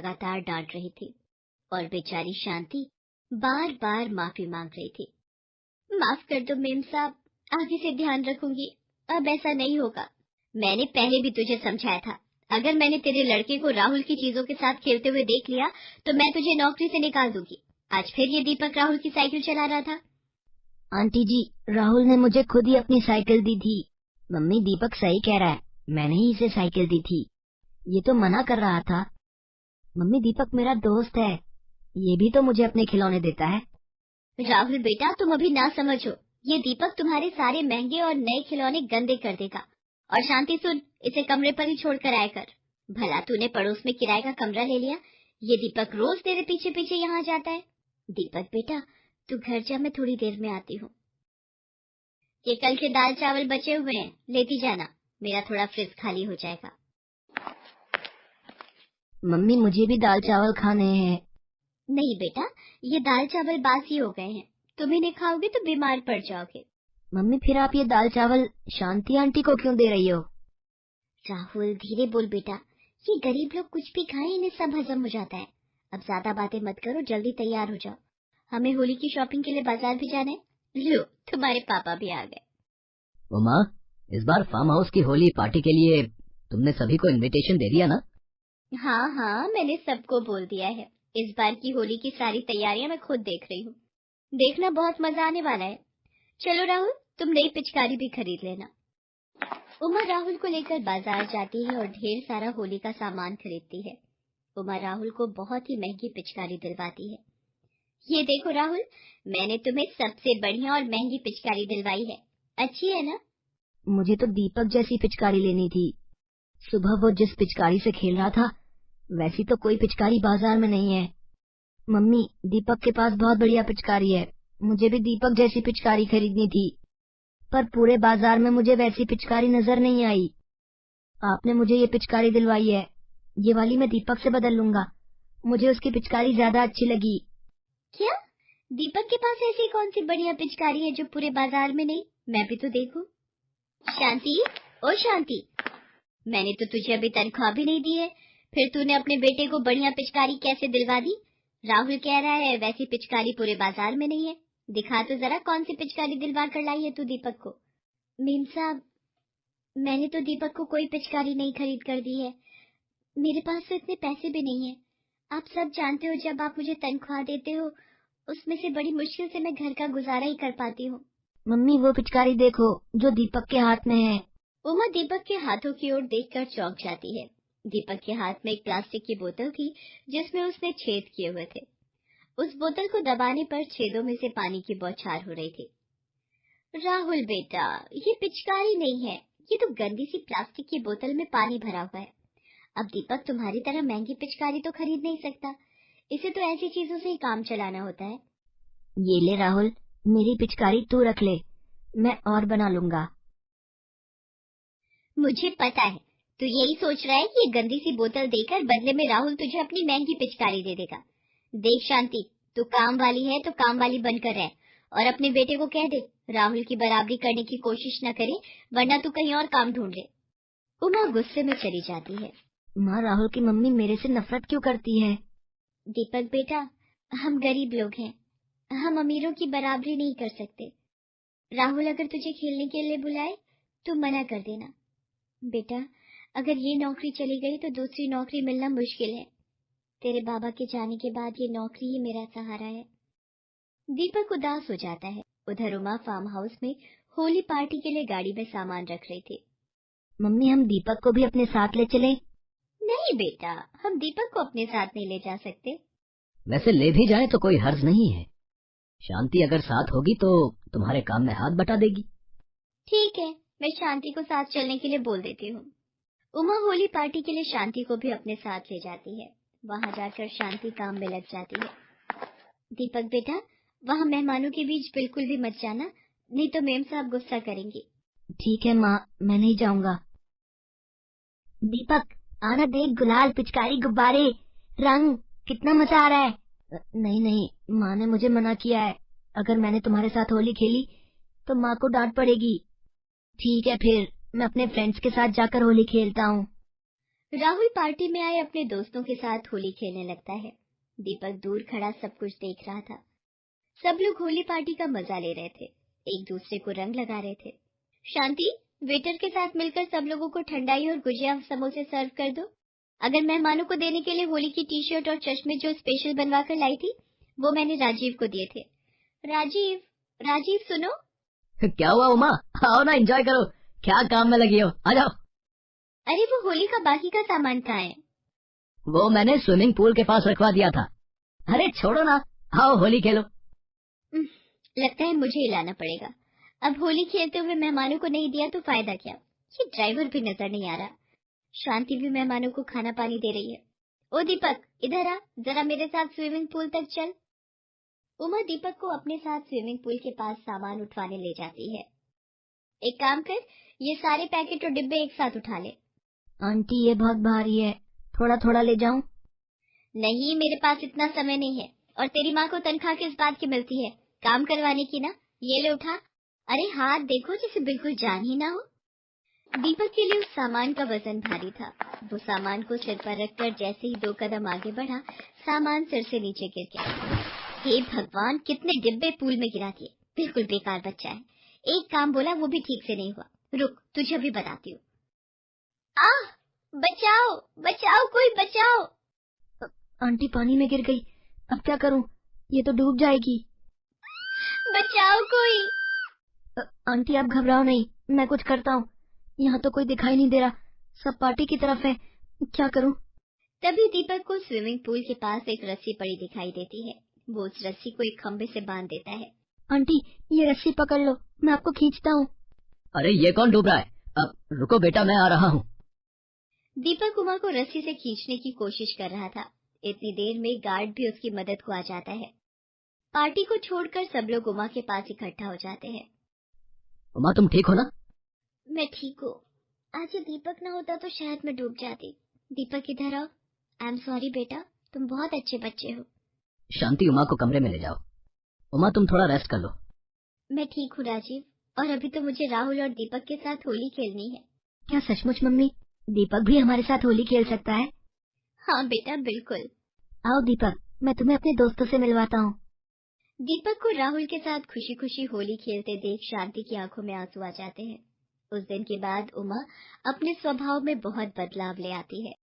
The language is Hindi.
लगातार डांट रही थी और बेचारी शांति बार बार माफी मांग रही थी। माफ कर दो मेम साहब, आगे से ध्यान रखूंगी, अब ऐसा नहीं होगा। मैंने पहले भी तुझे समझाया था, अगर मैंने तेरे लड़के को राहुल की चीजों के साथ खेलते हुए देख लिया तो मैं तुझे नौकरी से निकाल दूंगी। आज फिर ये दीपक राहुल की साइकिल चला रहा था। आंटी जी, राहुल ने मुझे खुद ही अपनी साइकिल दी थी। मम्मी, दीपक सही कह रहा है, मैंने ही इसे साइकिल दी थी। ये तो मना कर रहा था। मम्मी, दीपक मेरा दोस्त है, ये भी तो मुझे अपने खिलौने देता है। राहुल बेटा, तुम अभी ना समझो, ये दीपक तुम्हारे सारे महंगे और नए खिलौने गंदे कर देगा। और शांति सुन, इसे कमरे पर ही छोड़ कर आया कर। भला तूने पड़ोस में किराए का कमरा ले लिया, ये दीपक रोज तेरे पीछे पीछे यहाँ जाता है। दीपक बेटा, तू घर जा, मैं थोड़ी देर में आती हूँ। ये कल के दाल चावल बचे हुए हैं, लेती जाना, मेरा थोड़ा फ्रिज खाली हो जाएगा। मम्मी, मुझे भी दाल चावल खाने हैं। नहीं बेटा, ये दाल चावल बासी हो गए हैं, तुम इन्हें खाओगे तो बीमार पड़ जाओगे। मम्मी, फिर आप ये दाल चावल शांति आंटी को क्यों दे रही हो? राहुल धीरे बोल बेटा, ये गरीब लोग कुछ भी खाएं इन्हें सब हजम हो जाता है। अब ज्यादा बातें मत करो, जल्दी तैयार हो जाओ, हमें होली की शॉपिंग के लिए बाजार भी जाना है। लो, तुम्हारे पापा भी आ गए। उमा, इस बार फार्म हाउस की होली पार्टी के लिए तुमने सभी को इनविटेशन दे दिया ना? हाँ हाँ, मैंने सबको बोल दिया है। इस बार की होली की सारी तैयारियां मैं खुद देख रही हूँ, देखना बहुत मजा आने वाला है। चलो राहुल, तुम नई पिचकारी भी खरीद लेना। उमा राहुल को लेकर बाजार जाती है और ढेर सारा होली का सामान खरीदती है। उमा राहुल को बहुत ही महंगी पिचकारी दिलवाती है। ये देखो राहुल, मैंने तुम्हें सबसे बढ़िया और महंगी पिचकारी दिलवाई है, अच्छी है ना? मुझे तो दीपक जैसी पिचकारी लेनी थी। सुबह वो जिस पिचकारी से खेल रहा था वैसी तो कोई पिचकारी बाजार में नहीं है। मम्मी, दीपक के पास बहुत बढ़िया पिचकारी है, मुझे भी दीपक जैसी पिचकारी खरीदनी थी, पर पूरे बाजार में मुझे वैसी पिचकारी नजर नहीं आई। आपने मुझे ये पिचकारी दिलवाई है, ये वाली मैं दीपक से बदल लूंगा, मुझे उसकी पिचकारी ज्यादा अच्छी लगी। क्या दीपक के पास ऐसी कौन सी बढ़िया पिचकारी है जो पूरे बाजार में नहीं? मैं भी तो देखूं। शांति, ओ शांति, मैंने तो तुझे अभी तनख्वाह भी नहीं दी है, फिर तूने अपने बेटे को बढ़िया पिचकारी कैसे दिलवा दी? राहुल कह रहा है वैसी पिचकारी पूरे बाजार में नहीं है, दिखा तो जरा कौन सी पिचकारी दिलवा कर लाई है तू दीपक को। मीम साहब, मैंने तो दीपक को कोई पिचकारी नहीं खरीद कर दी है, मेरे पास तो इतने पैसे भी नहीं है। आप सब जानते हो, जब आप मुझे तनख्वाह देते हो उसमें से बड़ी मुश्किल से मैं घर का गुजारा ही कर पाती हूँ। मम्मी, वो पिचकारी देखो जो दीपक के हाथ में है। उमा दीपक के हाथों की ओर देखकर चौंक जाती है। दीपक के हाथ में एक प्लास्टिक की बोतल थी जिसमें उसने छेद किए हुए थे। उस बोतल को दबाने पर छेदों में से पानी की बौछार हो रही थी। राहुल बेटा, ये पिचकारी नहीं है, ये तो गंदी सी प्लास्टिक की बोतल में पानी भरा हुआ है। अब दीपक तुम्हारी तरह महंगी पिचकारी तो खरीद नहीं सकता, इसे तो ऐसी चीजों से ही काम चलाना होता है। ये ले राहुल, मेरी पिचकारी तू रख ले, मैं और बना लूंगा। मुझे पता है, तू यही सोच रहा है कि ये गंदी सी बोतल देकर बदले में राहुल तुझे अपनी महंगी पिचकारी दे देगा। देख शांति, तू काम वाली है तो काम वाली बनकर रह, और अपने बेटे को कह दे राहुल की बराबरी करने की कोशिश न करे, वरना तू कहीं और काम ढूंढ ले। उमा गुस्से में चली जाती है। माँ, राहुल की मम्मी मेरे से नफरत क्यों करती है? दीपक बेटा, हम गरीब लोग हैं, हम अमीरों की बराबरी नहीं कर सकते। राहुल अगर तुझे खेलने के लिए बुलाए तो मना कर देना। बेटा, अगर ये नौकरी चली गई तो दूसरी नौकरी मिलना मुश्किल है। तेरे बाबा के जाने के बाद ये नौकरी ही मेरा सहारा है। दीपक उदास हो जाता है। उधर उमा फार्म हाउस में होली पार्टी के लिए गाड़ी में सामान रख रही थी। मम्मी, हम दीपक को भी अपने साथ ले चलें? नहीं बेटा, हम दीपक को अपने साथ नहीं ले जा सकते। वैसे ले भी जाए तो कोई हर्ज नहीं है, शांति अगर साथ होगी तो तुम्हारे काम में हाथ बटा देगी। ठीक है, मैं शांति को साथ चलने के लिए बोल देती हूँ। उमा होली पार्टी के लिए शांति को भी अपने साथ ले जाती है। वहाँ जाकर शांति काम में लग जाती है। दीपक बेटा, वहाँ मेहमानों के बीच बिल्कुल भी मत जाना, नहीं तो मेम साहब गुस्सा करेंगी। ठीक है माँ, मैं नहीं जाऊंगा। दीपक, आना देख, गुलाल, पिचकारी, गुब्बारे, रंग, कितना मजा आ रहा है। नहीं नहीं, माँ ने मुझे मना किया है, अगर मैंने तुम्हारे साथ होली खेली तो माँ को डांट पड़ेगी। ठीक है, फिर मैं अपने फ्रेंड्स के साथ जाकर होली खेलता हूँ। राहुल पार्टी में आए अपने दोस्तों के साथ होली खेलने लगता है। दीपक दूर खड़ा सब कुछ देख रहा था। सब लोग होली पार्टी का मजा ले रहे थे, एक दूसरे को रंग लगा रहे थे। शांति, वेटर के साथ मिलकर सब लोगों को ठंडाई और गुजिया समोसे सर्व कर दो। अगर मेहमानों को देने के लिए होली की टी शर्ट और चश्मे जो स्पेशल बनवा कर लाई थी, वो मैंने राजीव को दिए थे। राजीव, राजीव सुनो। क्या हुआ उमा? आओ ना, एंजॉय करो। क्या काम में लगी हो? आ जाओ। अरे वो होली का बाकी का सामान कहाँ है? वो मैंने स्विमिंग पूल के पास रखवा दिया था। अरे छोड़ो ना, आओ होली खेलो। लगता है मुझे ही लाना पड़ेगा। अब होली खेलते हुए मेहमानों को नहीं दिया तो फायदा क्या? ये ड्राइवर भी नजर नहीं आ रहा। शांति भी मेहमानों को खाना पानी दे रही है। ओ दीपक, इधर आ, जरा मेरे साथ स्विमिंग पूल तक चल। उमा दीपक को अपने साथ स्विमिंग पूल के पास सामान उठवाने ले जाती है। एक काम कर, ये सारे पैकेट और डिब्बे एक साथ उठा ले। आंटी ये बहुत भारी है, थोड़ा थोड़ा ले जाऊं? नहीं, मेरे पास इतना समय नहीं है। और तेरी माँ को तनख्वाह किस बात की मिलती है? काम करवाने की ना। ये ले उठा। अरे हाथ देखो, जैसे बिल्कुल जान ही ना हो। दीपक के लिए उस सामान का वजन भारी था। वो सामान को सिर पर रखकर जैसे ही 2 कदम आगे बढ़ा, सामान सिर से नीचे गिर गया। हे भगवान, कितने डिब्बे पूल में गिरा दिए। बिल्कुल बेकार बच्चा है। एक काम बोला वो भी ठीक से नहीं हुआ। रुक, तुझे अभी बताती हूँ। आह, बचाओ बचाओ, कोई बचाओ। आंटी पानी में गिर गई, अब क्या करूं? ये तो डूब जाएगी। बचाओ कोई। आंटी आप घबराओ नहीं, मैं कुछ करता हूँ। यहाँ तो कोई दिखाई नहीं दे रहा, सब पार्टी की तरफ है, क्या करूँ? तभी दीपक को स्विमिंग पूल के पास एक रस्सी पड़ी दिखाई देती है। वो उस रस्सी को एक खंबे से बांध देता है। आंटी ये रस्सी पकड़ लो, मैं आपको खींचता हूँ। अरे ये कौन डूब रहा है? अब रुको बेटा, मैं आ रहा हूँ। दीपक उमा को रस्सी से खींचने की कोशिश कर रहा था। इतनी देर में गार्ड भी उसकी मदद को आ जाता है। पार्टी को छोड़कर सब लोग उमा के पास इकट्ठा हो जाते हैं। उमा तुम ठीक हो ना? मैं ठीक हूँ। आज ये दीपक न होता तो शायद मैं डूब जाती। दीपक इधर आओ। आई एम सॉरी बेटा, तुम बहुत अच्छे बच्चे हो। शांति, उमा को कमरे में ले जाओ। उमा तुम थोड़ा रेस्ट कर लो। मैं ठीक हूँ राजीव, और अभी तो मुझे राहुल और दीपक के साथ होली खेलनी है। क्या सचमुच मम्मी? दीपक भी हमारे साथ होली खेल सकता है? हाँ बेटा, बिल्कुल। आओ दीपक, मैं तुम्हें अपने दोस्तों से मिलवाता हूँ। दीपक को राहुल के साथ खुशी खुशी होली खेलते देख शांति की आंखों में आंसू आ जाते हैं। उस दिन के बाद उमा अपने स्वभाव में बहुत बदलाव ले आती है।